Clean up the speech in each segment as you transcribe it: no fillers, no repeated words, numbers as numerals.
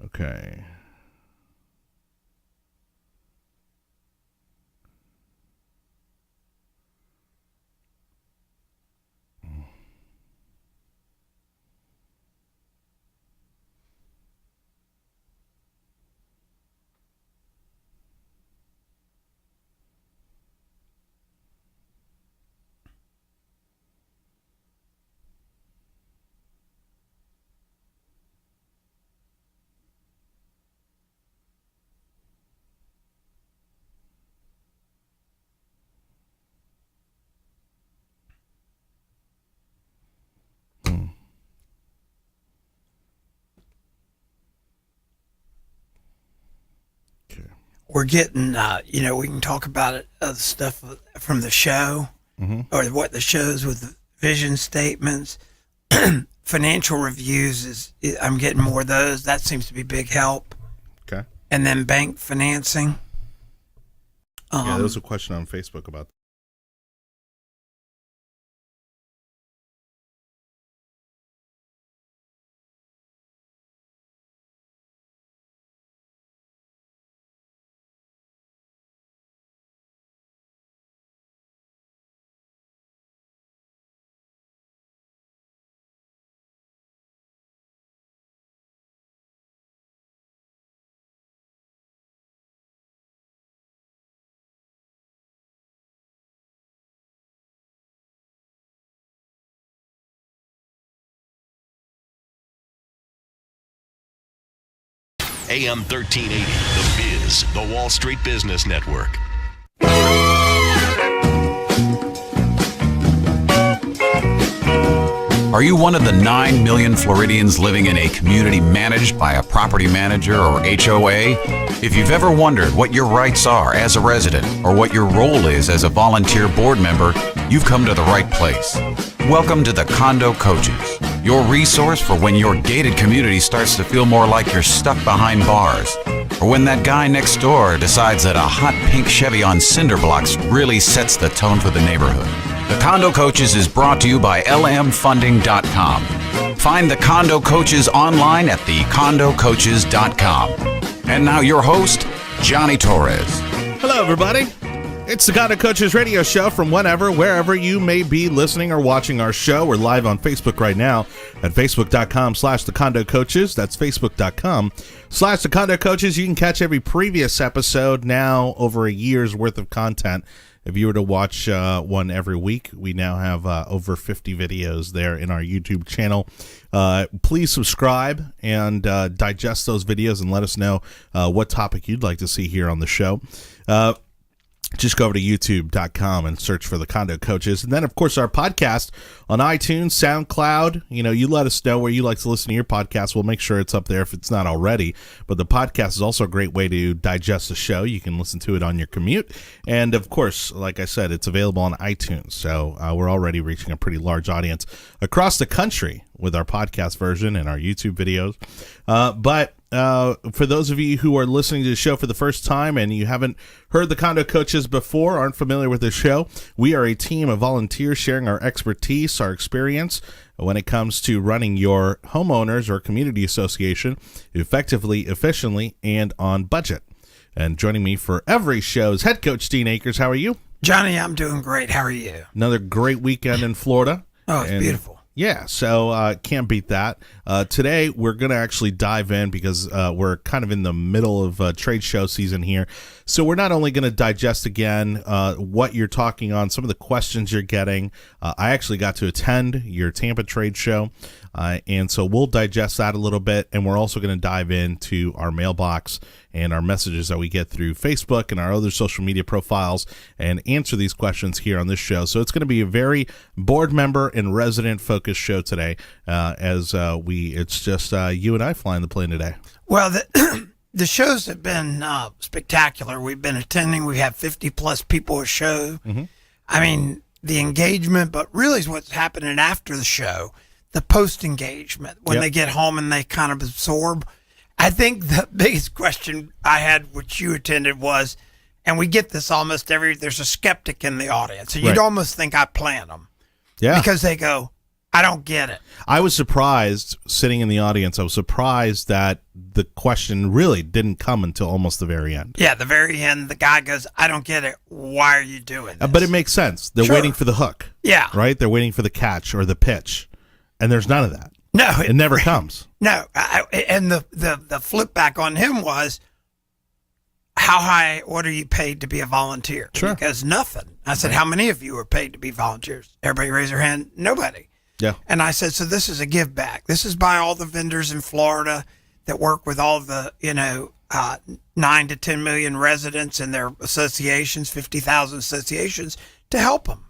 Okay. We're getting, we can talk about it, stuff from the show, or what the shows with the vision statements, financial reviews I'm getting more of those. That seems to be big help. Okay. And then bank financing. Yeah, there was a question on Facebook about that. AM 1380, The Biz, the Wall Street Business Network. Are you one of the 9 million Floridians living in a community managed by a property manager or HOA? If you've ever wondered what your rights are as a resident or what your role is as a volunteer board member, you've come to the right place. Welcome to the Condo Coaches, your resource for when your gated community starts to feel more like you're stuck behind bars, or when that guy next door decides that a hot pink Chevy on cinder blocks really sets the tone for the neighborhood. The Condo Coaches is brought to you by lmfunding.com. Find the Condo Coaches online at thecondocoaches.com. And now your host, Johnny Torres. Hello, everybody. It's the Condo Coaches radio show from whenever, wherever you may be listening or watching our show. We're live on Facebook right now at facebook.com/the Condo Coaches. That's facebook.com/the Condo Coaches. You can catch every previous episode, now over a year's worth of content. If you were to watch one every week, we now have over 50 videos there in our YouTube channel. Please subscribe and digest those videos and let us know what topic you'd like to see here on the show. Just go over to youtube.com and search for the Condo Coaches. And then, of course, our podcast on iTunes, SoundCloud. You let us know where you like to listen to your podcast. We'll make sure it's up there if it's not already. But the podcast is also a great way to digest the show. You can listen to it on your commute. And, of course, like I said, it's available on iTunes. So we're already reaching a pretty large audience across the country with our podcast version and our YouTube videos. But for those of you who are listening to the show for the first time and you haven't heard the Condo Coaches before, aren't familiar with the show, we are a team of volunteers sharing our expertise, our experience when it comes to running your homeowners or community association effectively, efficiently, and on budget. And joining me for every show is head coach Dean Akers. How are you? Johnny, I'm doing great. How are you? Another great weekend in Florida. Oh, it's beautiful. Yeah, so can't beat that. Today, we're going to actually dive in because we're kind of in the middle of trade show season here. So we're not only going to digest again what you're talking on, some of the questions you're getting. I actually got to attend your Tampa trade show, and so we'll digest that a little bit, and we're also going to dive into our mailbox and our messages that we get through Facebook and our other social media profiles and answer these questions here on this show. So it's going to be a very board member and resident focused show today it's just you and I flying the plane today. Well, the shows have been spectacular. We've been attending. We have 50 plus people a show. Mm-hmm. I mean, the engagement, but really is what's happening after the show, the post engagement when they get home and they kind of absorb. I think the biggest question I had, which you attended, was, and we get this there's a skeptic in the audience. And you'd almost think I plan them. Yeah. Because they go, I don't get it. I was surprised, sitting in the audience, I was surprised that the question really didn't come until almost the very end. Yeah, the very end, the guy goes, I don't get it. Why are you doing this? But it makes sense. They're Sure. waiting for the hook. Yeah. Right? They're waiting for the catch or the pitch. And there's none of that. No. It never comes. No. And the flip back on him was, how high, what are you paid to be a volunteer? Sure. He goes, nothing. I said, how many of you are paid to be volunteers? Everybody raise their hand. Nobody. Yeah. And I said, so this is a give back. This is by all the vendors in Florida that work with all the, 9 to 10 million residents and their associations, 50,000 associations, to help them.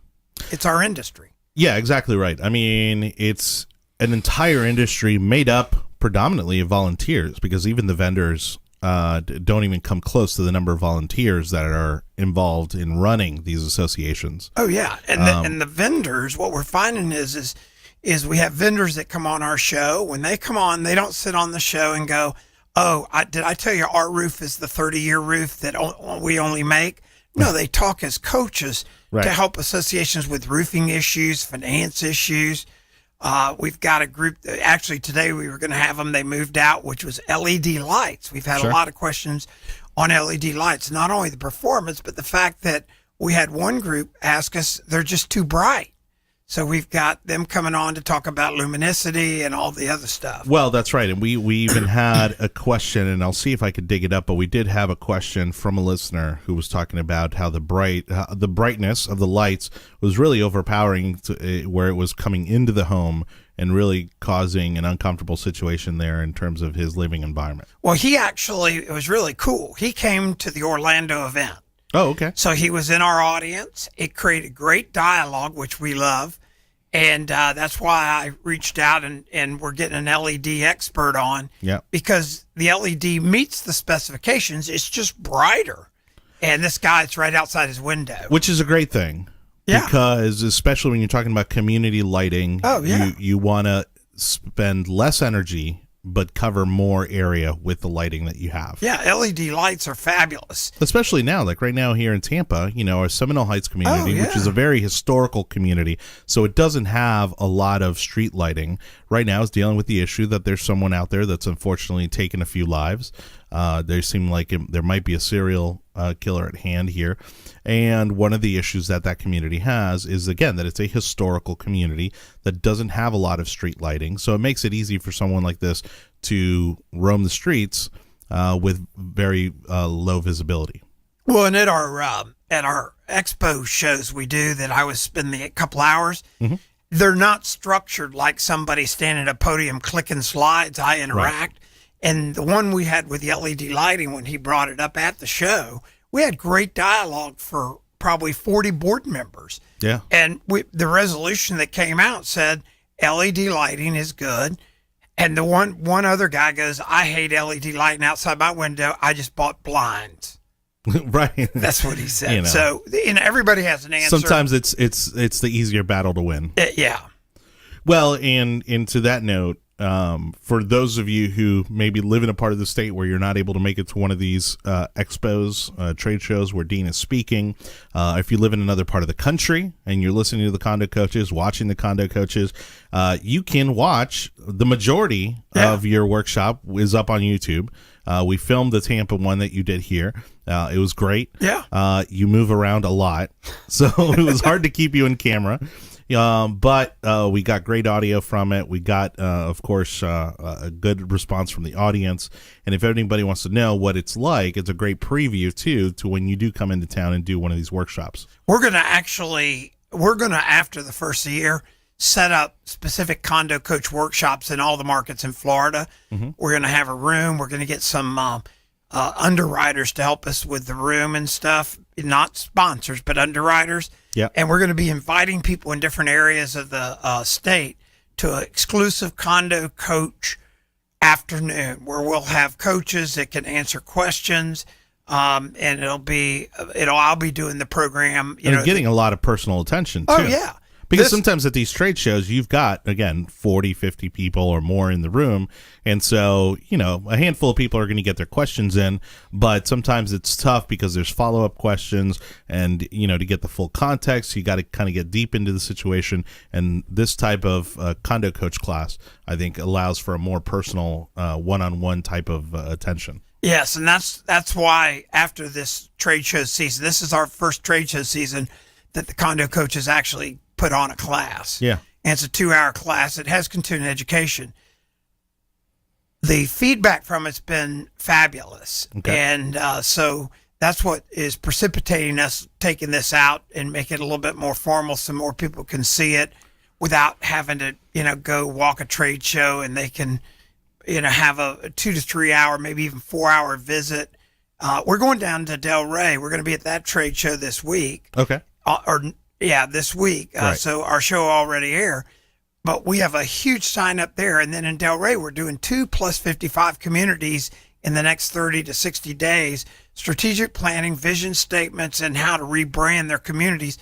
It's our industry. Yeah, exactly right. I mean, it's an entire industry made up predominantly of volunteers, because even the vendors don't even come close to the number of volunteers that are involved in running these associations. Oh yeah, and the vendors, what we're finding is we have vendors that come on our show. When they come on, they don't sit on the show and go, "Oh, did I tell you our roof is the 30-year roof that we only make?" No, they talk as coaches Right. to help associations with roofing issues, finance issues. We've got a group that actually today we were going to have them. They moved out, which was LED lights. We've had Sure. a lot of questions on LED lights, not only the performance, but the fact that we had one group ask us, they're just too bright. So we've got them coming on to talk about luminosity and all the other stuff. Well, that's right. And we even had a question, and I'll see if I could dig it up, but we did have a question from a listener who was talking about how the brightness of the lights was really overpowering where it was coming into the home and really causing an uncomfortable situation there in terms of his living environment. Well, it was really cool. He came to the Orlando event. Oh, okay. So he was in our audience. It created great dialogue, which we love. And that's why I reached out and we're getting an LED expert on. Yeah. Because the LED meets the specifications. It's just brighter. And this guy, it's right outside his window. Which is a great thing. Yeah. Because especially when you're talking about community lighting, Oh, yeah. you want to spend less energy but cover more area with the lighting that you have. Yeah, LED lights are fabulous. Especially now, like right now here in Tampa, our Seminole Heights community, Oh, yeah. which is a very historical community, so it doesn't have a lot of street lighting. Right now is dealing with the issue that there's someone out there that's unfortunately taken a few lives. There seem like there might be a serial killer at hand here. And one of the issues that community has is, again, that it's a historical community that doesn't have a lot of street lighting. So it makes it easy for someone like this to roam the streets with very low visibility. Well, and at our expo shows we do that I was spending a couple hours, they're not structured like somebody standing at a podium clicking slides. I interact. Right. And the one we had with the LED lighting, when he brought it up at the show, we had great dialogue for probably 40 board members. Yeah. And the resolution that came out said LED lighting is good. And the one other guy goes, I hate LED lighting outside my window. I just bought blinds. Right. That's what he said. So, everybody has an answer. Sometimes it's the easier battle to win. Yeah. Well, and to that note, for those of you who maybe live in a part of the state where you're not able to make it to one of these expos, trade shows where Dean is speaking, if you live in another part of the country and you're listening to the Condo Coaches, watching the Condo Coaches, you can watch the majority of your workshop is up on YouTube. We filmed the Tampa one that you did here. It was great. Yeah. You move around a lot, so it was hard to keep you in camera. But we got great audio from it. We got, of course, a good response from the audience. And if anybody wants to know what it's like, it's a great preview, too, to when you do come into town and do one of these workshops. We're going to, after the first year, set up specific condo coach workshops in all the markets in Florida. Mm-hmm. We're going to have a room. We're going to get some underwriters to help us with the room and stuff. Not sponsors, but underwriters. Yeah. And we're going to be inviting people in different areas of the state to an exclusive condo coach afternoon where we'll have coaches that can answer questions. And I'll be doing the program. And getting a lot of personal attention, too. Oh, yeah. Because sometimes at these trade shows, you've got, again, 40, 50 people or more in the room. And so, a handful of people are going to get their questions in. But sometimes it's tough because there's follow-up questions. And, to get the full context, you got to kind of get deep into the situation. And this type of condo coach class, I think, allows for a more personal one-on-one type of attention. Yes, and that's why after this trade show season, this is our first trade show season that the Condo Coaches actually put on a class. Yeah. And it's a 2-hour class. It has continuing education. The feedback from it's been fabulous. Okay. And so that's what is precipitating us taking this out and make it a little bit more formal so more people can see it without having to, go walk a trade show, and they can, have a 2 to 3 hour, maybe even 4-hour visit. We're going down to Delray. We're going to be at that trade show this week. Okay. This week. Right. So our show already aired, but we have a huge sign up there. And then in Delray, we're doing 2 plus 55 communities in the next 30 to 60 days, strategic planning, vision statements, and how to rebrand their communities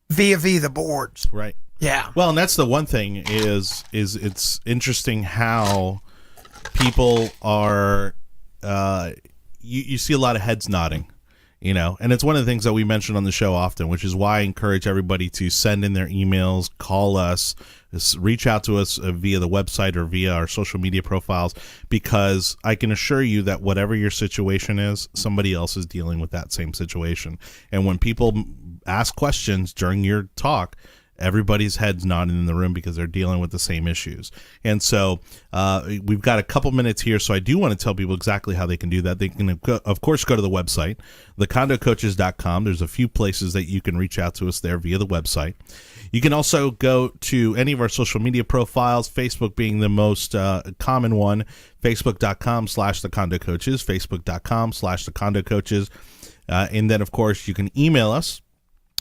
via the boards. Right. Yeah. Well, and that's the one thing is it's interesting how people are, you see a lot of heads nodding. And it's one of the things that we mention on the show often, which is why I encourage everybody to send in their emails, call us, reach out to us via the website or via our social media profiles, because I can assure you that whatever your situation is, somebody else is dealing with that same situation. And when people ask questions during your talk, everybody's head's nodding in the room because they're dealing with the same issues. And so we've got a couple minutes here, so I do want to tell people exactly how they can do that. They can, of course, go to the website, thecondocoaches.com. There's a few places that you can reach out to us there via the website. You can also go to any of our social media profiles, Facebook being the most common one, facebook.com/thecondocoaches, facebook.com/thecondocoaches. And then, of course, you can email us.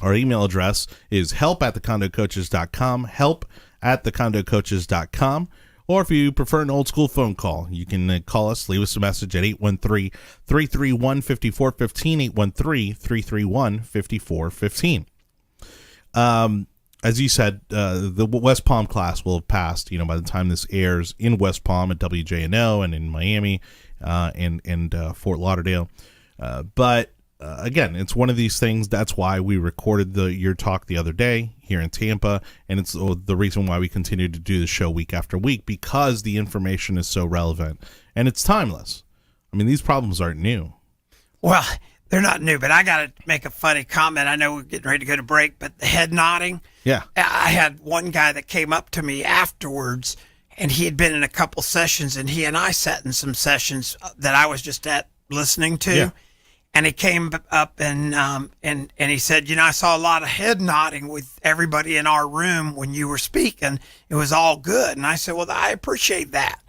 Our email address is help@thecondocoaches.com, help@thecondocoaches.com. Or if you prefer an old school phone call, you can call us, leave us a message at 813-331-5415, 813-331-5415. As you said, the West Palm class will have passed, by the time this airs in West Palm at WJNO and in Miami and Fort Lauderdale. But again, it's one of these things. That's why we recorded your talk the other day here in Tampa, and it's the reason why we continue to do the show week after week, because the information is so relevant and it's timeless. I mean, these problems aren't new. Well, they're not new, but I got to make a funny comment. I know we're getting ready to go to break, but the head nodding. Yeah. I had one guy that came up to me afterwards, and he had been in a couple sessions, and he and I sat in some sessions that I was just listening to. Yeah. And he came up and he said, I saw a lot of head nodding with everybody in our room when you were speaking. It was all good. And I said, well, I appreciate that.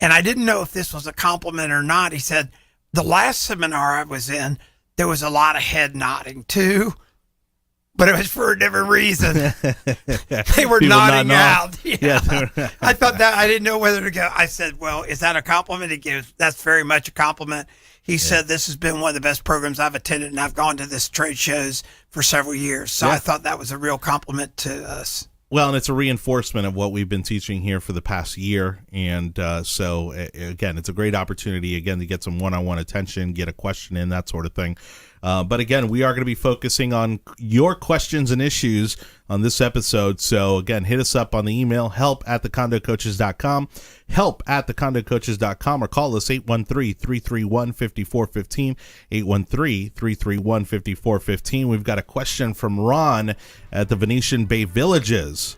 And I didn't know if this was a compliment or not. He said, the last seminar I was in, there was a lot of head nodding too, but it was for a different reason. They were nodding out. Yeah. I thought that, I didn't know whether to go. I said, well, is that a compliment? He goes, that's very much a compliment. He said, this has been one of the best programs I've attended, and I've gone to this trade shows for several years. So I thought that was a real compliment to us. Well, and it's a reinforcement of what we've been teaching here for the past year. And so, again, it's a great opportunity, again, to get some one-on-one attention, get a question in, that sort of thing. But again, we are going to be focusing on your questions and issues on this episode. So again, hit us up on the email, help@thecondocoaches.com, help@thecondocoaches.com, or call us 813-331-5415, 813-331-5415. We've got a question from Ron at the Venetian Bay Villages.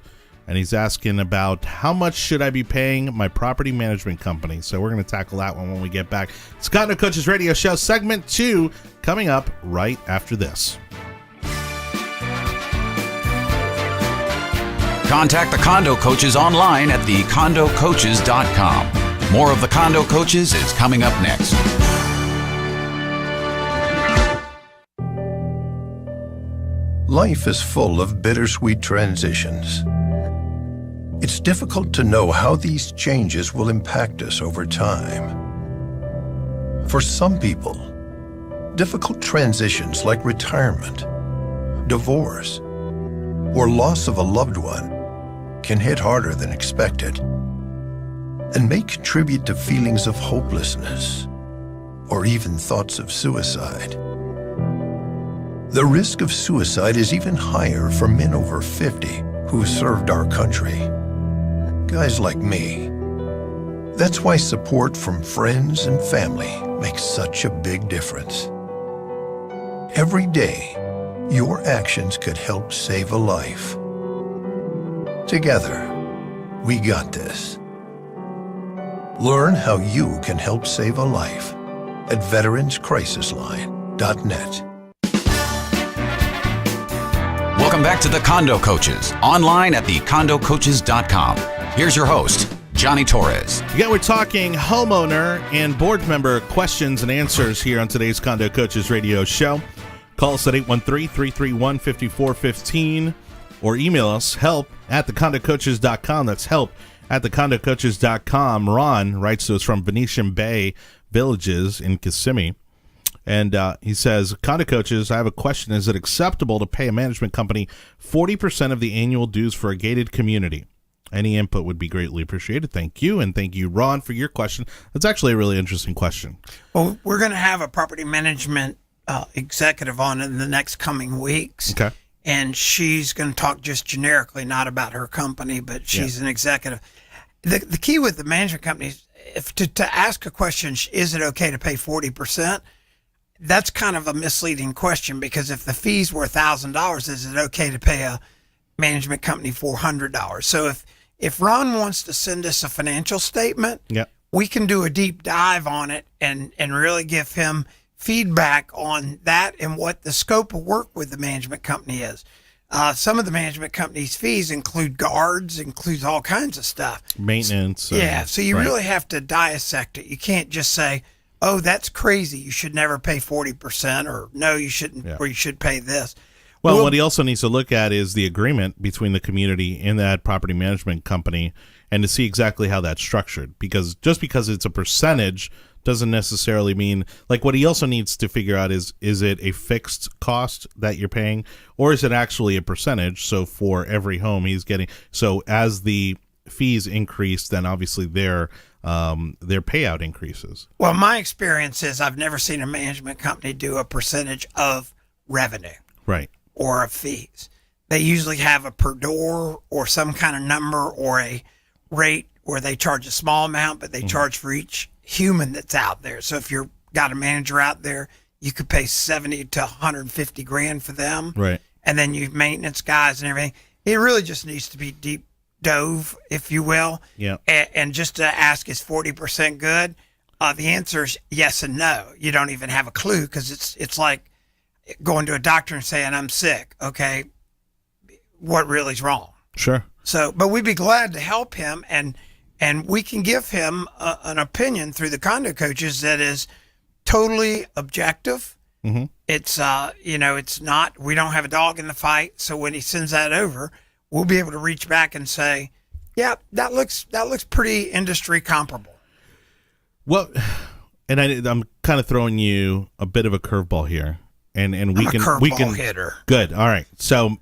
And he's asking about how much should I be paying my property management company. So we're going to tackle that one when we get back. It's Condo Coaches Radio Show, segment 2, coming up right after this. Contact the Condo Coaches online at thecondocoaches.com. More of the Condo Coaches is coming up next. Life is full of bittersweet transitions. It's difficult to know how these changes will impact us over time. For some people, difficult transitions like retirement, divorce, or loss of a loved one can hit harder than expected and may contribute to feelings of hopelessness or even thoughts of suicide. The risk of suicide is even higher for men over 50 who served our country. Guys like me. That's why support from friends and family makes such a big difference. Every day, your actions could help save a life. Together, we got this. Learn how you can help save a life at veteranscrisisline.net. Welcome back to the Condo Coaches, online at thecondocoaches.com. Here's your host, Johnny Torres. Yeah, we're talking homeowner and board member questions and answers here on today's Condo Coaches radio show. Call us at 813-331-5415 or email us help@thecondocoaches.com. That's help@thecondocoaches.com. Ron writes to us from Venetian Bay Villages in Kissimmee. And he says, Condo Coaches, I have a question. Is it acceptable to pay a management company 40% of the annual dues for a gated community? Any input would be greatly appreciated. Thank you. And thank you, Ron, for your question. That's actually a really interesting question. Well, we're going to have a property management executive on in the next coming weeks. Okay. And she's going to talk just generically, not about her company, but she's an executive. The key with the management companies, if to ask a question, is it okay to pay 40%? That's kind of a misleading question, because if the fees were $1,000, is it okay to pay a management company $400? So if Ron wants to send us a financial statement, we can do a deep dive on it and really give him feedback on that and what the scope of work with the management company is. Some of the management company's fees include guards, includes all kinds of stuff. Maintenance. So you really have to dissect it. You can't just say, oh, that's crazy, you should never pay 40%, or no, you shouldn't, or you should pay this. Well, what he also needs to look at is the agreement between the community and that property management company, and to see exactly how that's structured. Because just because it's a percentage doesn't necessarily mean, like, what he also needs to figure out is it a fixed cost that you're paying, or is it actually a percentage? So for every home he's getting, so as the fees increase, then obviously their payout increases. Well, my experience is I've never seen a management company do a percentage of revenue. Right. Or of fees. They usually have a per door or some kind of number or a rate where they charge a small amount, but they charge for each human that's out there. So if you've got a manager out there, you could pay 70 to 150 grand for them. Right. And then you maintenance guys and everything. It really just needs to be deep dove, if you will. Yeah. And just to ask, is 40% good? The answer is yes and no. You don't even have a clue, because it's like going to a doctor and saying, I'm sick. Okay. What really is wrong? Sure. So, but we'd be glad to help him, and we can give him an opinion through the Condo Coaches that is totally objective. Mm-hmm. It's, it's not, we don't have a dog in the fight. So when he sends that over, we'll be able to reach back and say, yeah, that looks pretty industry comparable. Well, and I'm kind of throwing you a bit of a curveball here, and we can hitter. Good. All right. So,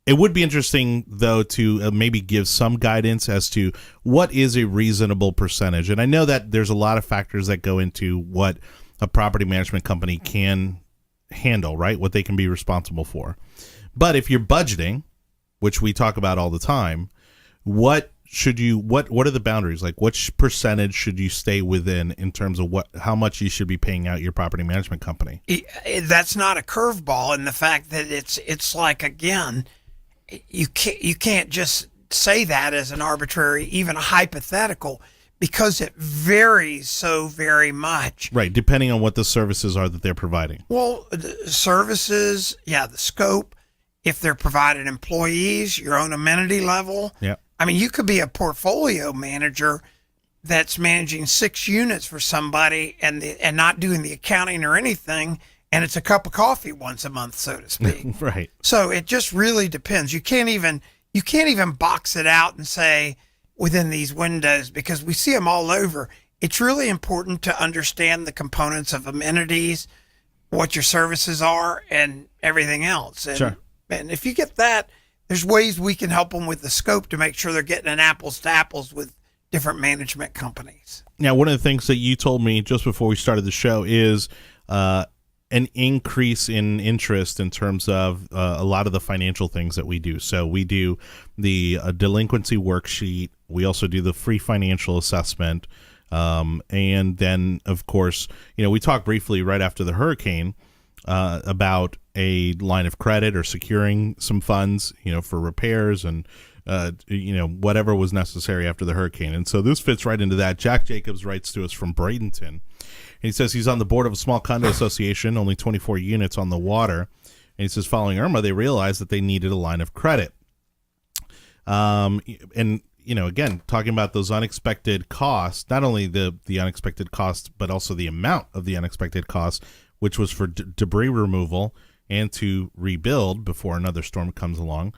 it would be interesting, though, to maybe give some guidance as to what is a reasonable percentage. And I know that there's a lot of factors that go into what a property management company can handle, right? What they can be responsible for. But if you're budgeting, which we talk about all the time, what are the boundaries? Like, which percentage should you stay within in terms of how much you should be paying out your property management company? That's not a curveball in the fact that it's like, again, you can't just say that as an arbitrary, even a hypothetical, because it varies so very much. Right, depending on what the services are that they're providing. Well, the services, the scope, if they're providing employees, your own amenity level. Yeah. I mean, you could be a portfolio manager that's managing 6 units for somebody and not doing the accounting or anything, and it's a cup of coffee once a month, so to speak. Right. So it just really depends. You can't even box it out and say within these windows, because we see them all over. It's really important to understand the components of amenities, what your services are, and everything else. And, sure. And if you get that, there's ways we can help them with the scope to make sure they're getting an apples to apples with different management companies. Now, one of the things that you told me just before we started the show is an increase in interest in terms of a lot of the financial things that we do. So we do the delinquency worksheet. We also do the free financial assessment. And then, of course, we talked briefly right after the hurricane about a line of credit or securing some funds, for repairs and, whatever was necessary after the hurricane. And so this fits right into that. Jack Jacobs writes to us from Bradenton. And he says he's on the board of a small condo association, only 24 units on the water. And he says following Irma, they realized that they needed a line of credit. And, again, talking about those unexpected costs, not only the unexpected costs, but also the amount of the unexpected costs, which was for debris removal and to rebuild before another storm comes along.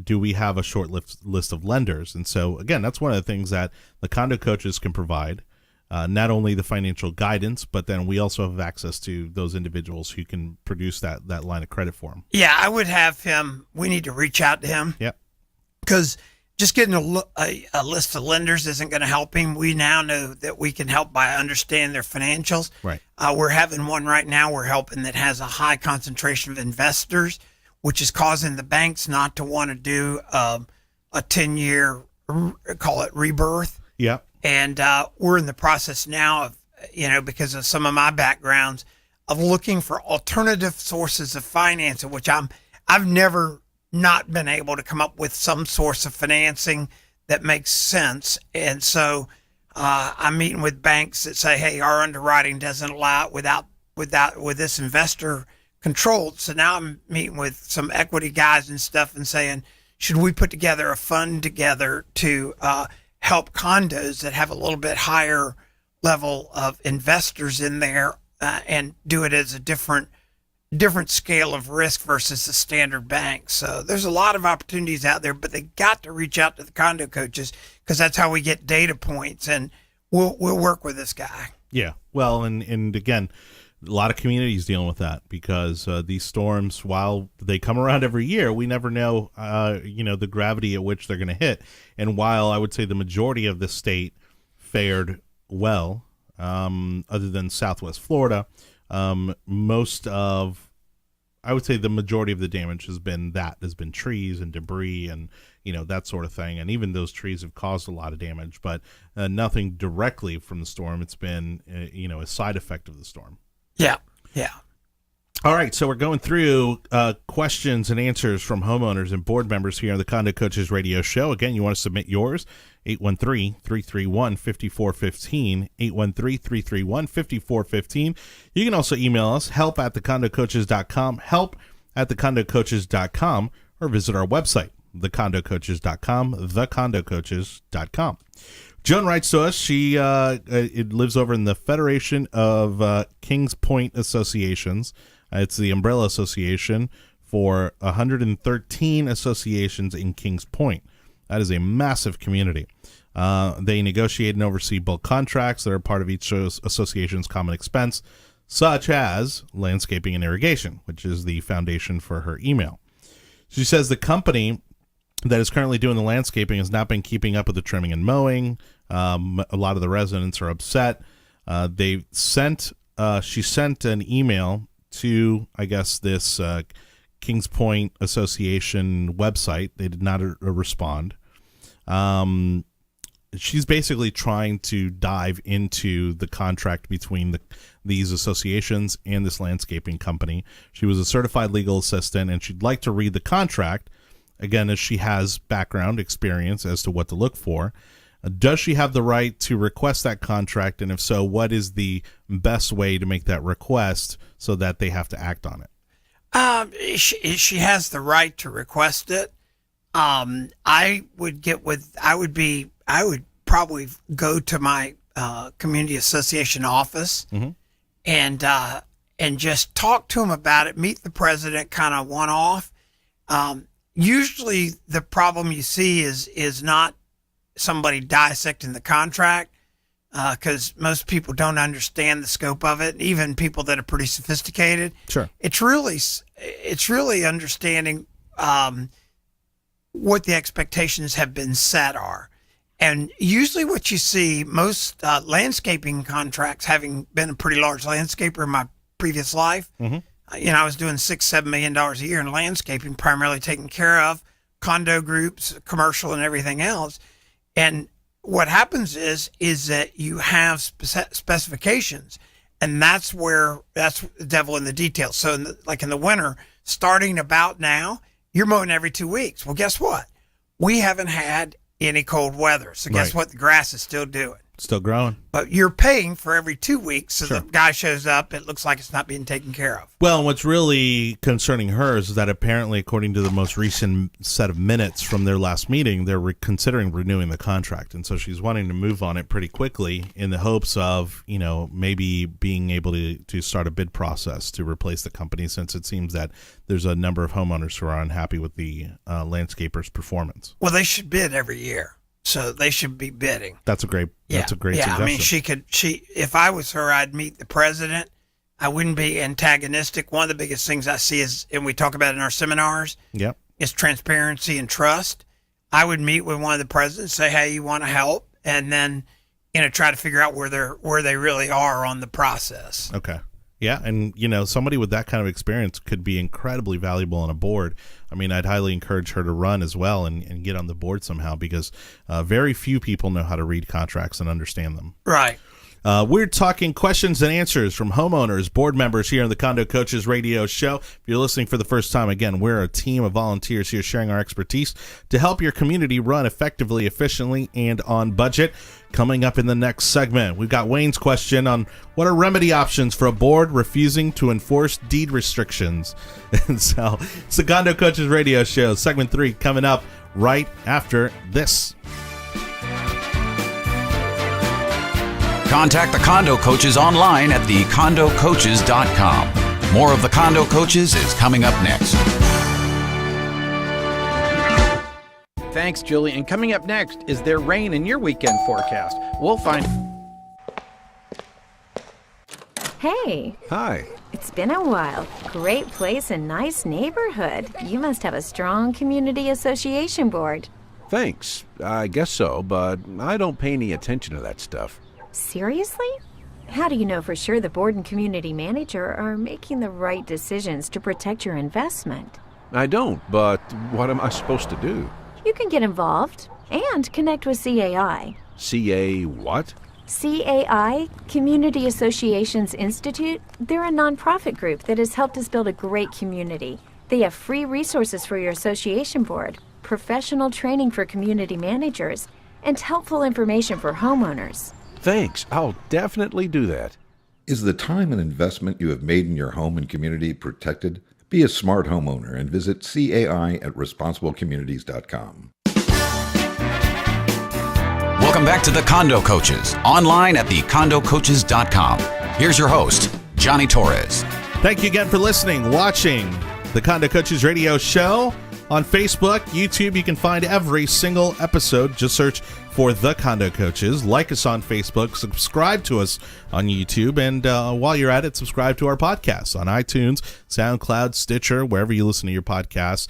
Do we have a short list of lenders? And so, again, that's one of the things that the condo coaches can provide. Not only the financial guidance, but then we also have access to those individuals who can produce that line of credit for them. Yeah, I would have him. We need to reach out to him. Yep. Because just getting a list of lenders isn't going to help him. We now know that we can help by understanding their financials. Right. We're having one right now we're helping that has a high concentration of investors, which is causing the banks not to want to do a 10-year, call it rebirth. Yep. And we're in the process now of, because of some of my backgrounds, of looking for alternative sources of financing, which I've never not been able to come up with some source of financing that makes sense. And so I'm meeting with banks that say, hey, our underwriting doesn't allow it with this investor controlled. So now I'm meeting with some equity guys and stuff and saying, should we put together a fund together to help condos that have a little bit higher level of investors in there and do it as a different scale of risk versus the standard bank. So there's a lot of opportunities out there, but they got to reach out to the condo coaches because that's how we get data points, and we'll work with this guy. Yeah. Well, and again, a lot of communities dealing with that because these storms, while they come around every year, we never know, the gravity at which they're going to hit. And while I would say the majority of the state fared well, other than Southwest Florida, I would say the majority of the damage has been trees and debris and, that sort of thing. And even those trees have caused a lot of damage, but nothing directly from the storm. It's been, a side effect of the storm. Yeah. Yeah. All right. So we're going through questions and answers from homeowners and board members here on the Condo Coaches Radio Show. Again, you want to submit yours, 813-331-5415, 813-331-5415. You can also email us, help@thecondocoaches.com, help@thecondocoaches.com, or visit our website, thecondocoaches.com, thecondocoaches.com. Joan writes to us. She lives over in the Federation of Kings Point Associations. It's the umbrella association for 113 associations in Kings Point. That is a massive community. They negotiate and oversee bulk contracts that are part of each association's common expense, such as landscaping and irrigation, which is the foundation for her email. She says the company that is currently doing the landscaping has not been keeping up with the trimming and mowing. A lot of the residents are upset. She sent an email to, I guess, this Kings Point Association website. They did not respond. She's basically trying to dive into the contract between these associations and this landscaping company. She was a certified legal assistant, and she'd like to read the contract, again, as she has background experience as to what to look for. Does she have the right to request that contract? And if so, what is the best way to make that request so that they have to act on it? She has the right to request it. I would probably go to my community association office and just talk to them about it, meet the president kind of one off. Usually the problem you see is not somebody dissecting the contract. because most people don't understand the scope of it, even people that are pretty sophisticated. Sure. It's really understanding what the expectations have been set are. And usually what you see, most landscaping contracts, having been a pretty large landscaper in my previous life, I was doing $6-7 million a year in landscaping, primarily taking care of condo groups, commercial, and everything else. And what happens is that you have specifications, and that's the devil in the details. So in the winter, starting about now, you're mowing every 2 weeks. Well, guess what? We haven't had any cold weather. So guess what? The grass is still doing. Still growing. But you're paying for every 2 weeks. So Sure. the guy shows up, it looks like it's not being taken care of. Well, what's really concerning her is that apparently, according to the most recent set of minutes from their last meeting, they're considering renewing the contract. And so she's wanting to move on it pretty quickly in the hopes of, maybe being able to start a bid process to replace the company, since it seems that there's a number of homeowners who are unhappy with the landscaper's performance. Well, they should bid every year. So they should be bidding. That's a great suggestion. I mean, if I was her, I'd meet the president. I wouldn't be antagonistic. One of the biggest things I see is, and we talk about in our seminars, is transparency and trust. I would meet with one of the presidents, say, hey, you want to help? And then, try to figure out where they really are on the process. Okay. Yeah, and somebody with that kind of experience could be incredibly valuable on a board. I mean, I'd highly encourage her to run as well and get on the board somehow, because very few people know how to read contracts and understand them. Right. We're talking questions and answers from homeowners, board members here on the Condo Coaches radio show. If you're listening for the first time, again, we're a team of volunteers here sharing our expertise to help your community run effectively, efficiently, and on budget. Coming up in the next segment, we've got Wayne's question on what are remedy options for a board refusing to enforce deed restrictions. And so it's the Condo Coaches radio show, segment 3, coming up right after this. Contact the Condo Coaches online at thecondocoaches.com. More of the Condo Coaches is coming up next. Thanks, Julie. And coming up next, is there rain in your weekend forecast? We'll find... Hey. Hi. It's been a while. Great place and nice neighborhood. You must have a strong community association board. Thanks. I guess so, but I don't pay any attention to that stuff. Seriously? How do you know for sure the board and community manager are making the right decisions to protect your investment? I don't, but what am I supposed to do? You can get involved and connect with CAI. CA what? CAI, Community Associations Institute, they're a nonprofit group that has helped us build a great community. They have free resources for your association board, professional training for community managers, and helpful information for homeowners. Thanks. I'll definitely do that. Is the time and investment you have made in your home and community protected? Be a smart homeowner and visit CAI at responsiblecommunities.com. Welcome back to the Condo Coaches, online at thecondocoaches.com. Here's your host, Johnny Torres. Thank you again for listening, watching the Condo Coaches radio show on Facebook, YouTube. You can find every single episode. Just search for the Condo Coaches. Like us on Facebook, subscribe to us on YouTube, and while you're at it, subscribe to our podcasts on iTunes, SoundCloud, Stitcher, wherever you listen to your podcasts.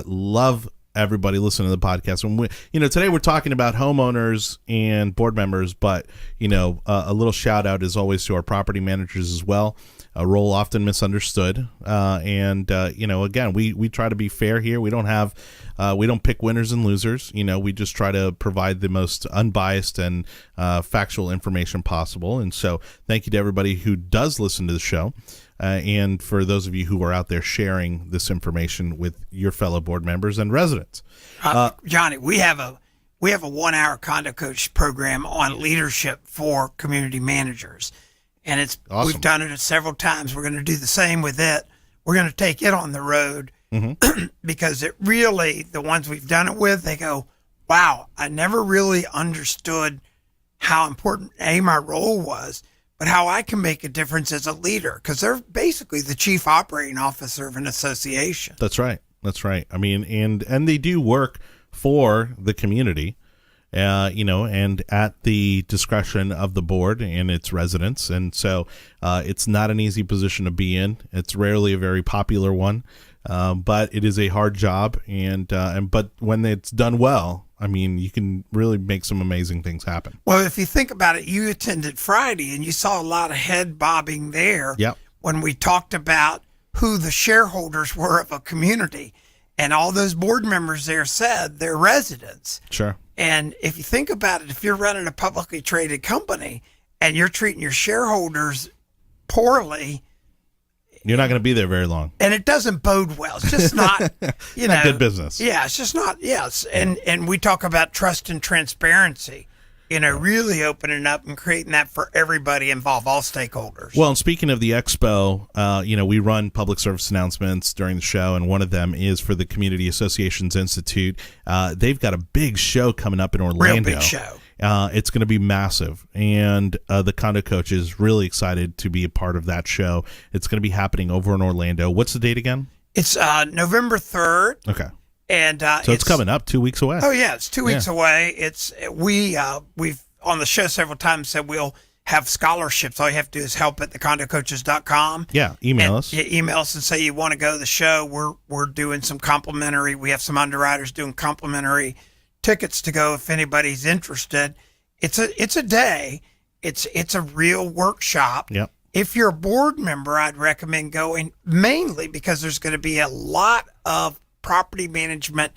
Love everybody listening to the podcast. When today we're talking about homeowners and board members, but a little shout out is always to our property managers as well. A role often misunderstood, and again, we try to be fair here. We don't pick winners and losers. We just try to provide the most unbiased and factual information possible. And so, thank you to everybody who does listen to the show, and for those of you who are out there sharing this information with your fellow board members and residents. Johnny, we have a 1-hour Condo Coach program on leadership for community managers. And it's awesome. We've done it several times. We're going to do the same with it. We're going to take it on the road because it really, the ones we've done it with, they go, wow, I never really understood how important, my role was, but how I can make a difference as a leader, because they're basically the chief operating officer of an association. That's right. I mean, and they do work for the community. and at the discretion of the board and its residents. And so it's not an easy position to be in. It's rarely a very popular one, but it is a hard job. But when it's done well, I mean, you can really make some amazing things happen. Well, if you think about it, you attended Friday and you saw a lot of head bobbing there. Yep. When we talked about who the shareholders were of a community, and all those board members there said they're residents. Sure. And if you think about it, if you're running a publicly traded company and you're treating your shareholders poorly, you're not going to be there very long. And it doesn't bode well. It's just not, not good business. Yeah, it's just not, yes. And we talk about trust and transparency, really opening up and creating that for everybody involved, all stakeholders. Well, and speaking of the expo, we run public service announcements during the show, and one of them is for the Community Associations Institute. They've got a big show coming up in Orlando. Real big show. It's going to be massive, and the Condo Coaches is really excited to be a part of that show. It's going to be happening over in Orlando. What's the date again? It's November 3rd. Okay. And so it's coming up 2 weeks away. Oh yeah, it's 2 weeks away. We've on the show several times said we'll have scholarships. All you have to do is help at thecondocoaches.com. Yeah, email us. Yeah, email us and say you want to go to the show. We're doing some complimentary. We have some underwriters doing complimentary tickets to go if anybody's interested. It's a day. It's a real workshop. Yep. If you're a board member, I'd recommend going, mainly because there's going to be a lot of property management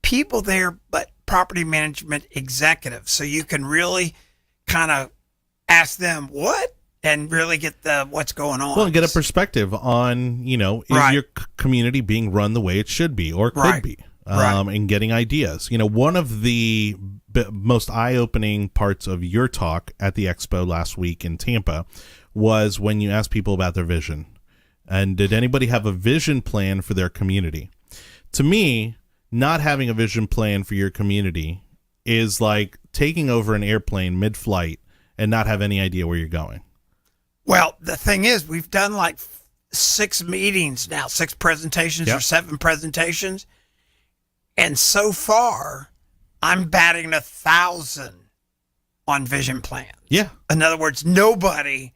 people there, but property management executives. So you can really kind of ask them what and really get what's going on. Well, and get a perspective on, is your community being run the way it should be or could be? And getting ideas. One of the most eye-opening parts of your talk at the expo last week in Tampa was when you asked people about their vision. And did anybody have a vision plan for their community? To me, not having a vision plan for your community is like taking over an airplane mid-flight and not have any idea where you're going. Well, the thing is, we've done like 6 meetings now, 6 presentations or 7 presentations. And so far, I'm batting 1,000 on vision plans. Yeah. In other words, nobody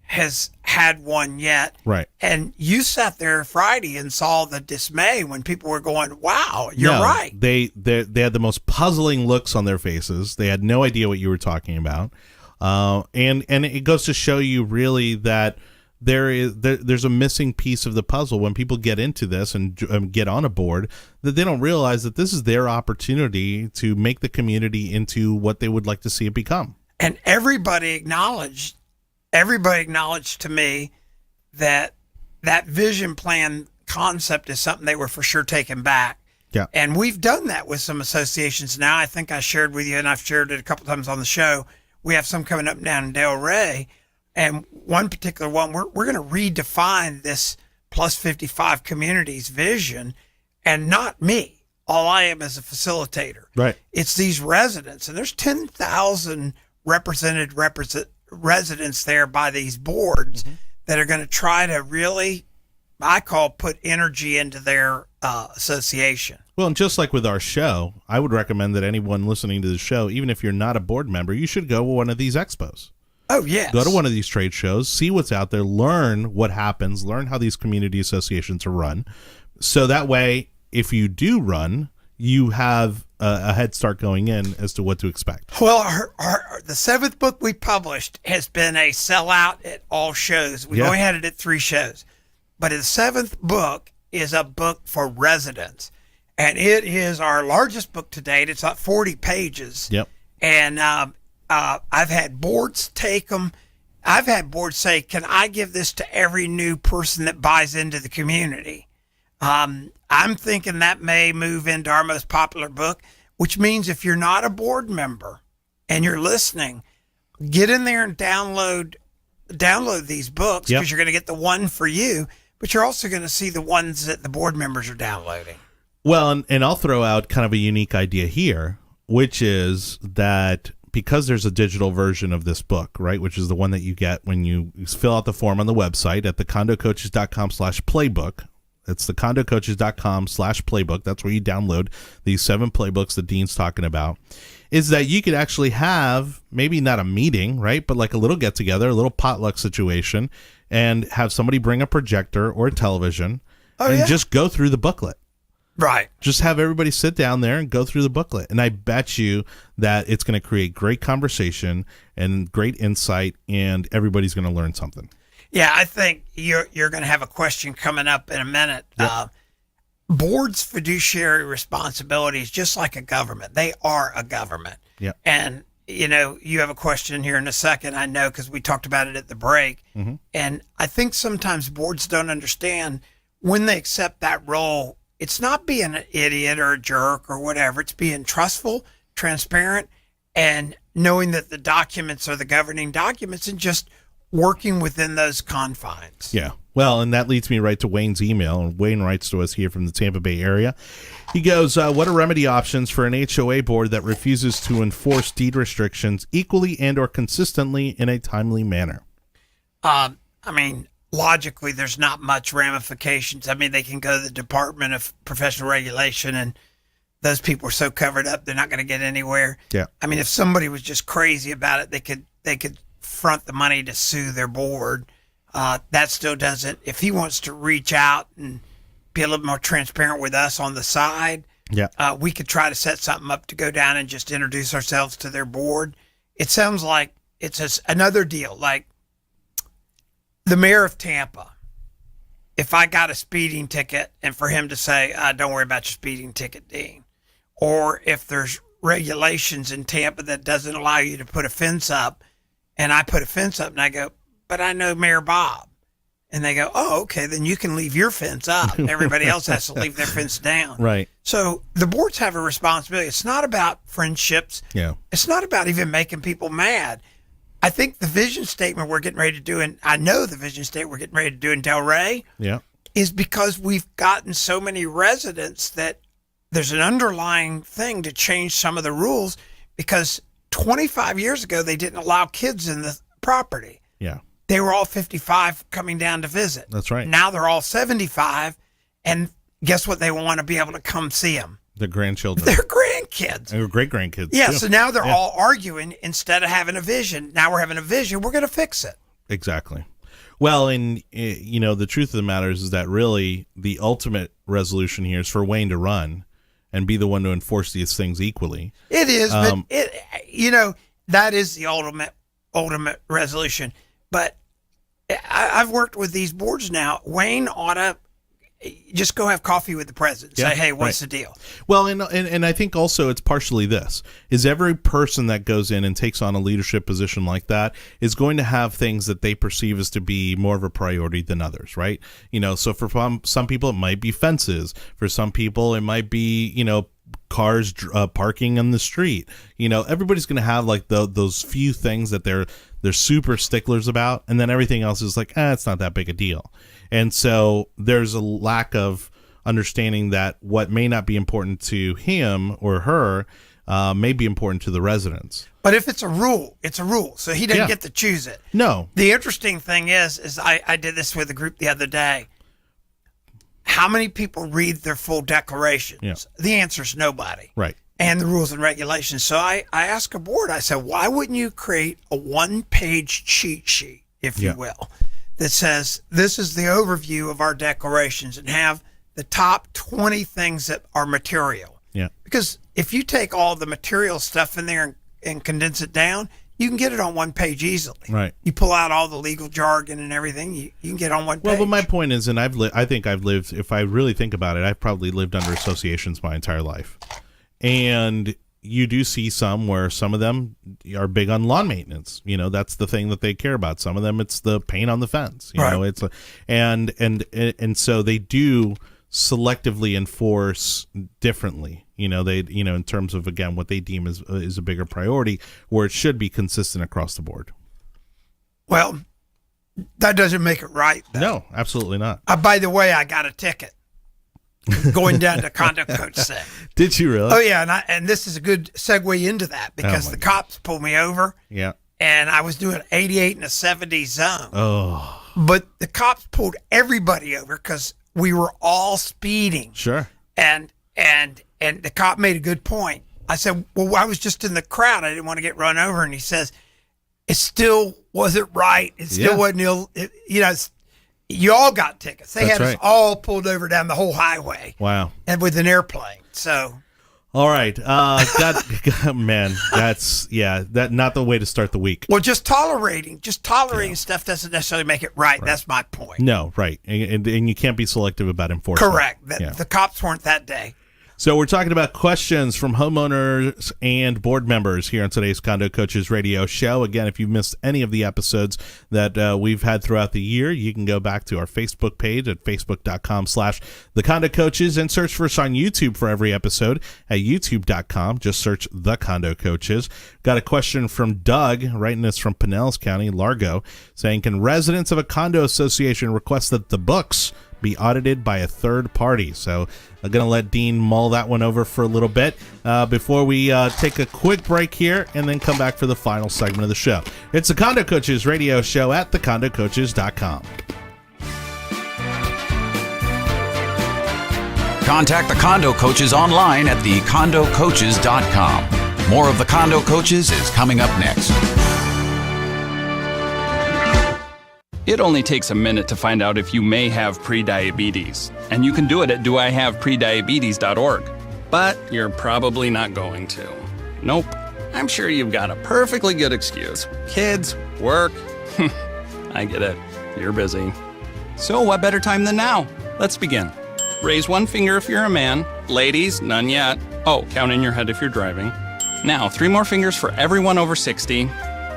has had one yet. Right. And you sat there Friday and saw the dismay when people were going, wow, you're right. They had the most puzzling looks on their faces. They had no idea what you were talking about. And it goes to show you really that there's a missing piece of the puzzle when people get into this and get on a board, that they don't realize that this is their opportunity to make the community into what they would like to see it become. And everybody acknowledged to me that vision plan concept is something they were for sure taking back. Yeah. And we've done that with some associations now. I think I shared with you, and I've shared it a couple times on the show. We have some coming up down in Del Rey. And one particular one, we're going to redefine this Plus 55 Communities vision, and not me. All I am is a facilitator. Right. It's these residents, and there's 10,000 represented residents there by these boards that are going to try to really, put energy into their association. Well, and just like with our show, I would recommend that anyone listening to the show, even if you're not a board member, you should go to one of these expos. Oh, yes. Go to one of these trade shows, see what's out there, learn what happens, learn how these community associations are run. So that way, if you do run, you have a head start going in as to what to expect. Well, the 7th book we published has been a sellout at all shows. We've only had it at 3 shows. But the 7th book is a book for residents. And it is our largest book to date. It's about 40 pages. Yep. And I've had boards take them. I've had boards say, can I give this to every new person that buys into the community? I'm thinking that may move into our most popular book, which means if you're not a board member and you're listening, get in there and download these books, because you're going to get the one for you, but you're also going to see the ones that the board members are downloading. Well, and I'll throw out kind of a unique idea here, which is that because there's a digital version of this book, right, which is the one that you get when you fill out the form on the website at thecondocoaches.com/playbook, It's the condocoaches.com/playbook. That's where you download these 7 playbooks that Dean's talking about. Is that you could actually have maybe not a meeting, right? But like a little get together, a little potluck situation, and have somebody bring a projector or a television and just go through the booklet. Right. Just have everybody sit down there and go through the booklet. And I bet you that it's going to create great conversation and great insight, and everybody's going to learn something. Yeah, I think you're going to have a question coming up in a minute. Yep. Boards' fiduciary responsibility is just like a government. They are a government. Yep. And, you have a question here in a second, I know, because we talked about it at the break. Mm-hmm. And I think sometimes boards don't understand when they accept that role, it's not being an idiot or a jerk or whatever. It's being trustful, transparent, and knowing that the documents are the governing documents and just working within those confines. Yeah. Well, and that leads me right to Wayne's email. And Wayne writes to us here from the Tampa Bay area. He goes, what are remedy options for an HOA board that refuses to enforce deed restrictions equally and or consistently in a timely manner? Logically, there's not much ramifications. They can go to the Department of Professional Regulation, and those people are so covered up, they're not going to get anywhere. Yeah. If somebody was just crazy about it, they could front the money to sue their board. That still doesn't. If he wants to reach out and be a little more transparent with us on the side, we could try to set something up to go down and just introduce ourselves to their board. It sounds like it's another deal, like the mayor of Tampa. If I got a speeding ticket and for him to say, don't worry about your speeding ticket, Dean. Or if there's regulations in Tampa that doesn't allow you to put a fence up, and I put a fence up and I go, but I know Mayor Bob. And they go, oh, okay, then you can leave your fence up. Everybody else has to leave their fence down. Right. So the boards have a responsibility. It's not about friendships. Yeah. It's not about even making people mad. I think the vision statement we're getting ready to do, and I know the vision statement we're getting ready to do in Delray, is because we've gotten so many residents that there's an underlying thing to change some of the rules, because 25 years ago, they didn't allow kids in the property. Yeah. They were all 55 coming down to visit. That's right. Now they're all 75, and guess what? They want to be able to come see them. Their grandchildren. Their grandkids. Their great-grandkids. Yeah, too. so now they're all arguing instead of having a vision. Now we're having a vision. We're going to fix it. Exactly. Well, and, the truth of the matter is that really the ultimate resolution here is for Wayne to run and be the one to enforce these things equally. It is, but that is the ultimate resolution. But I've worked with these boards now. Wayne ought to just go have coffee with the president. Say, hey, what's the deal? Well, and I think also it's partially this, is every person that goes in and takes on a leadership position like that is going to have things that they perceive as to be more of a priority than others, right? So for some people, it might be fences. For some people, it might be, cars parking on the street. Everybody's going to have like those few things that they're super sticklers about, and then everything else is like, it's not that big a deal. And so there's a lack of understanding that what may not be important to him or her may be important to the residents. But if it's a rule, it's a rule. So he doesn't get to choose it. No. The interesting thing is I did this with a group the other day. How many people read their full declarations? Yeah. The answer is nobody. Right. And the rules and regulations. So I asked a board, I said, why wouldn't you create a one-page cheat sheet, if you will, that says this is the overview of our declarations, and have the top 20 things that are material. Yeah. Because if you take all the material stuff in there and condense it down, you can get it on one page easily. Right. You pull out all the legal jargon and everything, you can get on one page. Well, but my point is, and I think I've lived, if I really think about it, I've probably lived under associations my entire life. And you do see some where some of them are big on lawn maintenance. That's the thing that they care about. Some of them, it's the paint on the fence. It's and so they do selectively enforce differently. They in terms of, again, what they deem is a bigger priority, where it should be consistent across the board. Well, that doesn't make it right, though. No, absolutely not. By the way, I got a ticket going down to Condo Coach thing. Did you really? Oh yeah, and this is a good segue into that, because the cops pulled me over. Yeah. And I was doing 88 in a 70 zone. Oh. But the cops pulled everybody over because we were all speeding. Sure. And the cop made a good point. I said, well, I was just in the crowd. I didn't want to get run over. And he says, it still wasn't right. It still wasn't you all got tickets. They had us all pulled over down the whole highway. Wow. And with an airplane. So. All right. Man, that's, not the way to start the week. Well, just tolerating stuff doesn't necessarily make it right. That's my point. No, right. And you can't be selective about enforcement. Correct. The cops weren't that day. So we're talking about questions from homeowners and board members here on today's Condo Coaches radio show. Again, if you missed any of the episodes that we've had throughout the year, you can go back to our Facebook page at facebook.com/The Condo Coaches and search for us on YouTube for every episode at youtube.com. Just search The Condo Coaches. Got a question from Doug, writing this from Pinellas County, Largo, saying, can residents of a condo association request that the books be audited by a third party? So I'm going to let Dean mull that one over for a little bit before we take a quick break here and then come back for the final segment of the show. It's the Condo Coaches radio show at thecondocoaches.com. Contact the Condo Coaches online at thecondocoaches.com. More of the Condo Coaches is coming up next. It only takes a minute to find out if you may have prediabetes, and you can do it at doihaveprediabetes.org. But you're probably not going to. Nope. I'm sure you've got a perfectly good excuse. Kids, work. I get it. You're busy. So what better time than now? Let's begin. Raise one finger if you're a man. Ladies, none yet. Oh, count in your head if you're driving. Now, 3 more fingers for everyone over 60,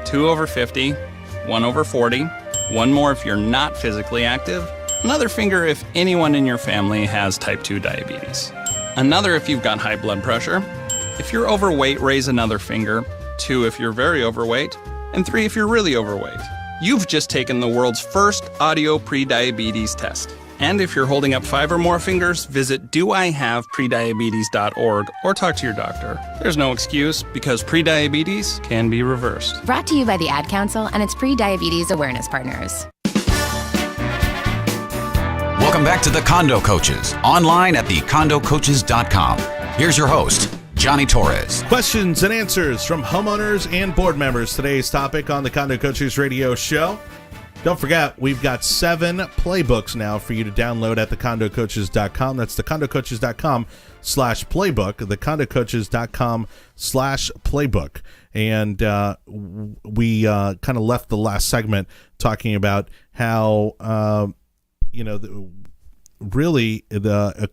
2 over 50, 1 over 40, 1 more if you're not physically active, another finger if anyone in your family has type 2 diabetes, another if you've got high blood pressure. If you're overweight, raise another finger, 2 if you're very overweight, and 3 if you're really overweight. You've just taken the world's first audio prediabetes test. And if you're holding up 5 or more fingers, visit doihaveprediabetes.org or talk to your doctor. There's no excuse because prediabetes can be reversed. Brought to you by the Ad Council and its pre-diabetes awareness partners. Welcome back to the Condo Coaches, online at thecondocoaches.com. Here's your host, Johnny Torres. Questions and answers from homeowners and board members. Today's topic on the Condo Coaches radio show. Don't forget, we've got 7 playbooks now for you to download at thecondocoaches.com. That's thecondocoaches.com/playbook, thecondocoaches.com/playbook. And we kind of left the last segment talking about how, a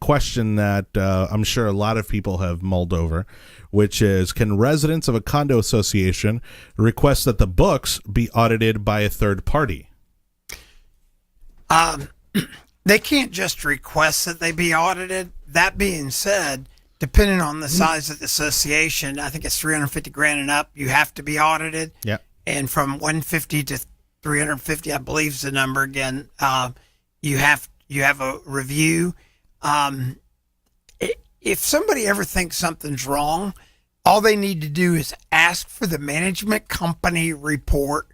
question that I'm sure a lot of people have mulled over, which is, can residents of a condo association request that the books be audited by a third party? They can't just request that they be audited. That being said, depending on the size of the association, I think it's $350,000 and up, you have to be audited. Yeah. And from 150 to 350, I believe is the number again. You have a review. If somebody ever thinks something's wrong, all they need to do is ask for the management company report.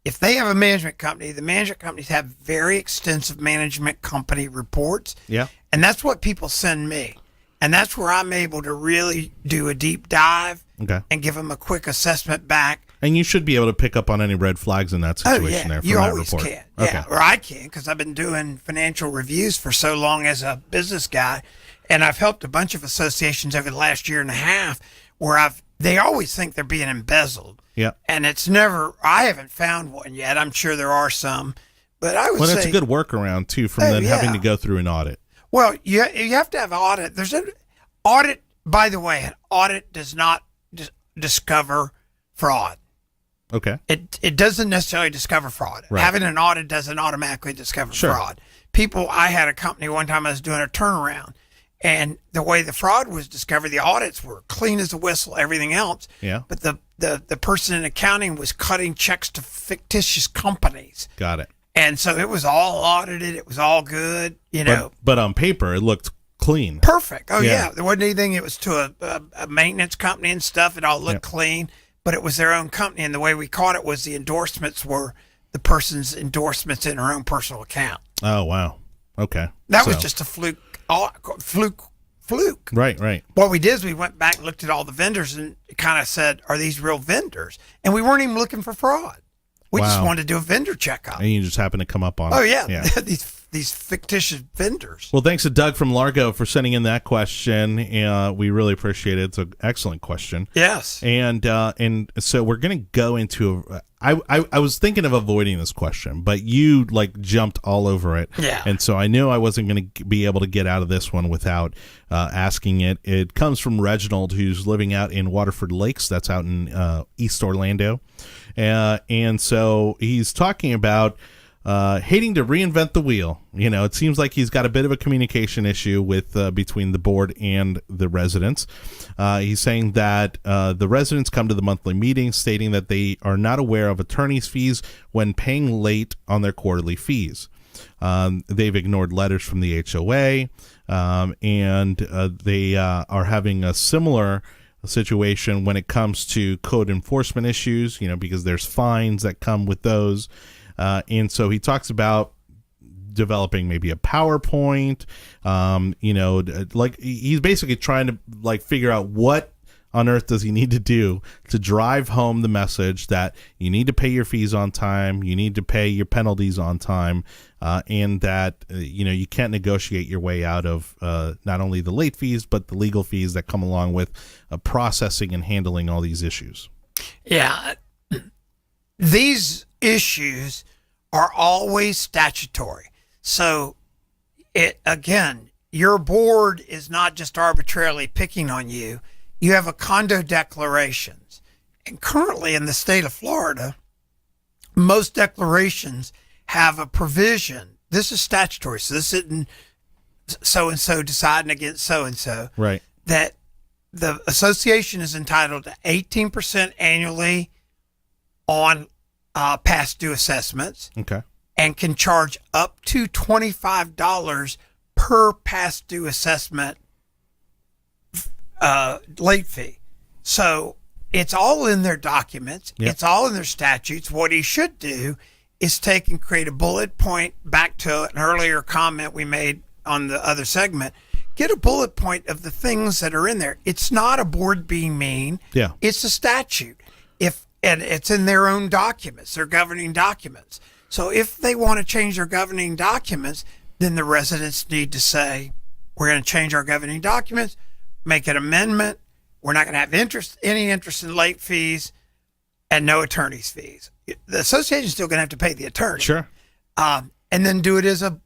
If they have a management company, the management companies have very extensive management company reports. Yeah. And that's what people send me. And that's where I'm able to really do a deep dive and give them a quick assessment back. And you should be able to pick up on any red flags in that situation there from you that always report. can. Okay. Yeah, or I can, because I've been doing financial reviews for so long as a business guy. And I've helped a bunch of associations over the last year and a half where they always think they're being embezzled. Yeah. And it's never, I haven't found one yet. I'm sure there are some, but I would say. Well, that's a good workaround too from then having to go through an audit. Well, you have to have an audit. There's an audit, by the way, an audit does not discover fraud. Okay. It doesn't necessarily discover fraud. Right. Having an audit doesn't automatically discover fraud. I had a company one time I was doing a turnaround, and the way the fraud was discovered, the audits were clean as a whistle, everything else. Yeah. But the person in accounting was cutting checks to fictitious companies. Got it. And so it was all audited. It was all good, But on paper, it looked clean. Perfect. Oh, yeah. There wasn't anything. It was to a maintenance company and stuff. It all looked clean, but it was their own company. And the way we caught it was the endorsements were the person's endorsements in her own personal account. Oh, wow. Okay. That was just a fluke. Right. What we did is we went back and looked at all the vendors and kind of said, are these real vendors? And we weren't even looking for fraud. We just wanted to do a vendor checkup. And you just happened to come up on it. Oh, yeah. these fictitious vendors. Well, thanks to Doug from Largo for sending in that question. We really appreciate it. It's an excellent question. Yes. And so we're going to go into I was thinking of avoiding this question, but you jumped all over it. Yeah. And so I knew I wasn't going to be able to get out of this one without asking it. It comes from Reginald, who's living out in Waterford Lakes. That's out in East Orlando. And so he's talking about hating to reinvent the wheel. It seems like he's got a bit of a communication issue with between the board and the residents. He's saying that the residents come to the monthly meetings stating that they are not aware of attorney's fees when paying late on their quarterly fees. They've ignored letters from the HOA, and they are having a similar situation when it comes to code enforcement issues, because there's fines that come with those. And so he talks about developing maybe a PowerPoint, he's basically trying to figure out what on earth does he need to do to drive home the message that you need to pay your fees on time, you need to pay your penalties on time, and that, you can't negotiate your way out of not only the late fees, but the legal fees that come along with processing and handling all these issues. Yeah. These issues are always statutory. So, your board is not just arbitrarily picking on you. You have a condo declarations. And currently in the state of Florida, most declarations have a provision. This is statutory. So this isn't so-and-so deciding against so-and-so. Right. That the association is entitled to 18% annually on past due assessments. Okay. And can charge up to $25 per past due assessment late fee. So it's all in their documents. Yep. It's all in their statutes. What he should do is take and create a bullet point, back to an earlier comment we made on the other segment. Get a bullet point of the things that are in there. It's not a board being mean. Yeah. It's a statute. And it's in their own documents, their governing documents. So if they want to change their governing documents, then the residents need to say, we're going to change our governing documents, make an amendment. We're not going to have any interest in late fees, and no attorney's fees. The association's still going to have to pay the attorney. Sure. And then do it as a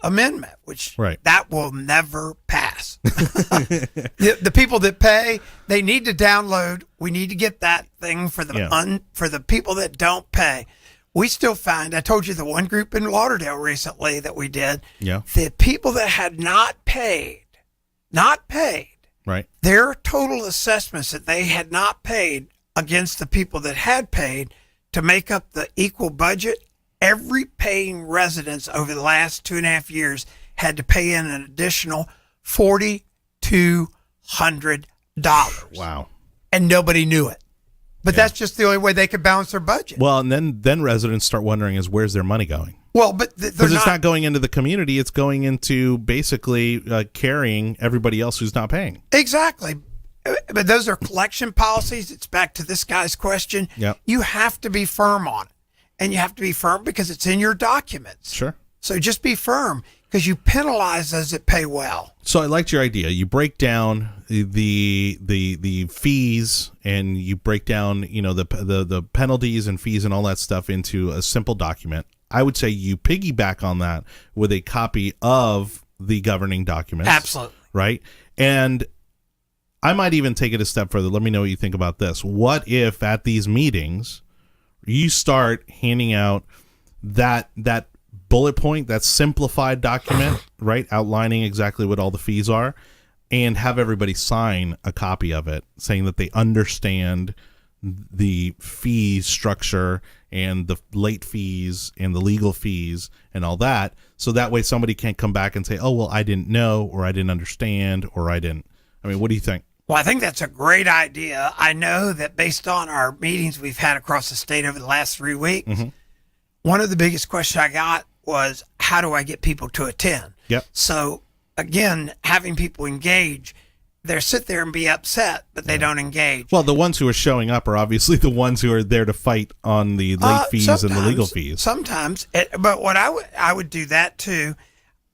amendment, which that will never pass. The people that pay, they need to download. We need to get that thing for the people that don't pay. We still find, I told you the one group in Lauderdale recently that we did, the people that had not paid, right, their total assessments that they had not paid against the people that had paid to make up the equal budget, every paying residents over the last 2.5 years had to pay in an additional $4,200. Wow. And nobody knew it. But that's just the only way they could balance their budget. Well, and then residents start wondering where's their money going? Well, but because it's not going into the community, it's going into basically carrying everybody else who's not paying. Exactly. But those are collection policies. It's back to this guy's question. Yep. You have to be firm on it. And you have to be firm because it's in your documents. Sure. So just be firm, because you penalize those that pay well. So I liked your idea. You break down the fees, and you break down the penalties and fees and all that stuff into a simple document. I would say you piggyback on that with a copy of the governing documents. Absolutely. Right? And I might even take it a step further. Let me know what you think about this. What if at these meetings you start handing out that bullet point, that simplified document, right, outlining exactly what all the fees are, and have everybody sign a copy of it saying that they understand the fee structure and the late fees and the legal fees and all that, so that way somebody can't come back and say, oh, well, I didn't know, or I didn't understand, or I mean, what do you think? Well, I think that's a great idea. I know that based on our meetings we've had across the state over the last 3 weeks, one of the biggest questions I got was, how do I get people to attend? Yep. So again, having people engage, they sit there and be upset, but they don't engage. Well, the ones who are showing up are obviously the ones who are there to fight on the late fees and the legal fees. Sometimes, but what I would do that too.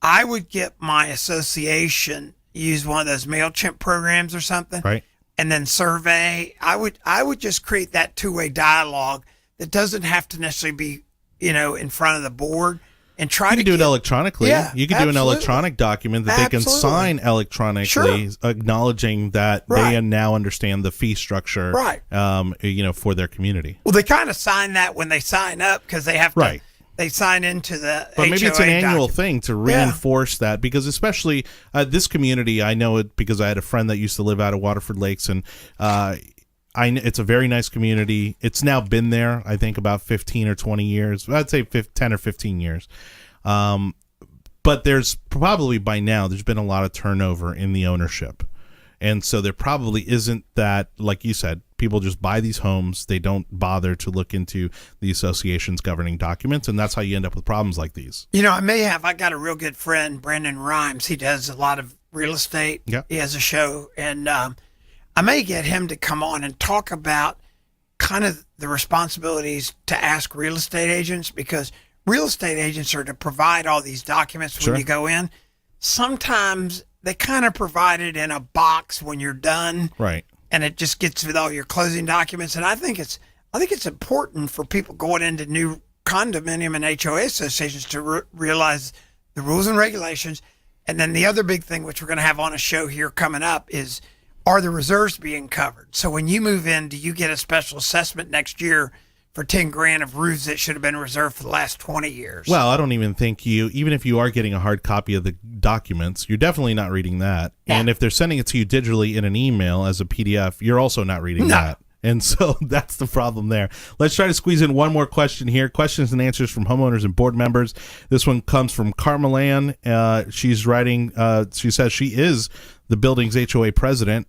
I would get my association use one of those MailChimp programs or something, right? And then survey. I would just create that two-way dialogue that doesn't have to necessarily be, in front of the board. And try to do it electronically. Yeah, you can do an electronic document that they can sign electronically, acknowledging that they now understand the fee structure, for their community. Well, they kind of sign that when they sign up because they have to. They sign into the But maybe it's an HOA annual document. thing to reinforce that, because especially this community, I know it because I had a friend that used to live out of Waterford Lakes, and it's a very nice community. It's now been there, I think, about 15 or 20 years. I'd say 10 or 15 years. But there's probably by now, there's been a lot of turnover in the ownership. And so there probably isn't that, like you said, people just buy these homes. They don't bother to look into the association's governing documents. And that's how you end up with problems like these. I got a real good friend, Brandon Rhymes. He does a lot of real estate. Yep. He has a show. And I may get him to come on and talk about kind of the responsibilities to ask real estate agents, because real estate agents are to provide all these documents when you go in. Sometimes they kind of provide it in a box when you're done. Right. And it just gets with all your closing documents. And I think it's important for people going into new condominium and HOA associations to realize the rules and regulations. And then the other big thing, which we're going to have on a show here coming up, is are the reserves being covered? So when you move in, do you get a special assessment next year for $10,000 of roofs that should have been reserved for the last 20 years? Well, I don't even think even if you are getting a hard copy of the documents, you're definitely not reading that. Yeah. And if they're sending it to you digitally in an email as a PDF, you're also not reading that. And so that's the problem there. Let's try to squeeze in one more question here. Questions and answers from homeowners and board members. This one comes from Carmelan. She's writing, she says she is the building's HOA president.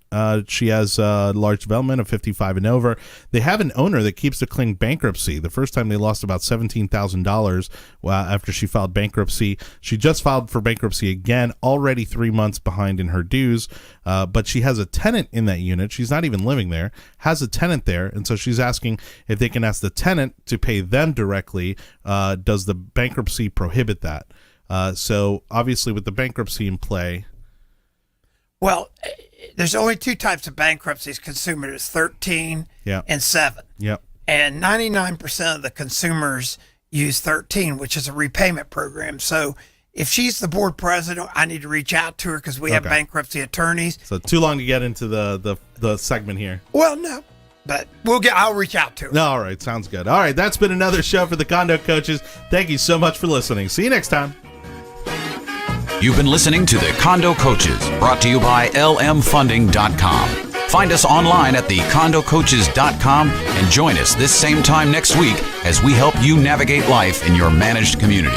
She has a large development of 55 and over. They have an owner that keeps declaring bankruptcy. The first time they lost about $17,000 after she filed bankruptcy. She just filed for bankruptcy again, already 3 months behind in her dues. But she has a tenant in that unit. She's not even living there, has a tenant there. And so she's asking if they can ask the tenant to pay them directly. Does the bankruptcy prohibit that? So obviously with the bankruptcy in play, well, there's only two types of bankruptcies consumers, 13 and 7. Yep. And 99% of the consumers use 13, which is a repayment program. So if she's the board president, I need to reach out to her because we have bankruptcy attorneys. So too long to get into the segment here. Well, no, but I'll reach out to her. No, all right. Sounds good. All right. That's been another show for the Condo Coaches. Thank you so much for listening. See you next time. You've been listening to the Condo Coaches, brought to you by lmfunding.com. Find us online at thecondocoaches.com and join us this same time next week as we help you navigate life in your managed community.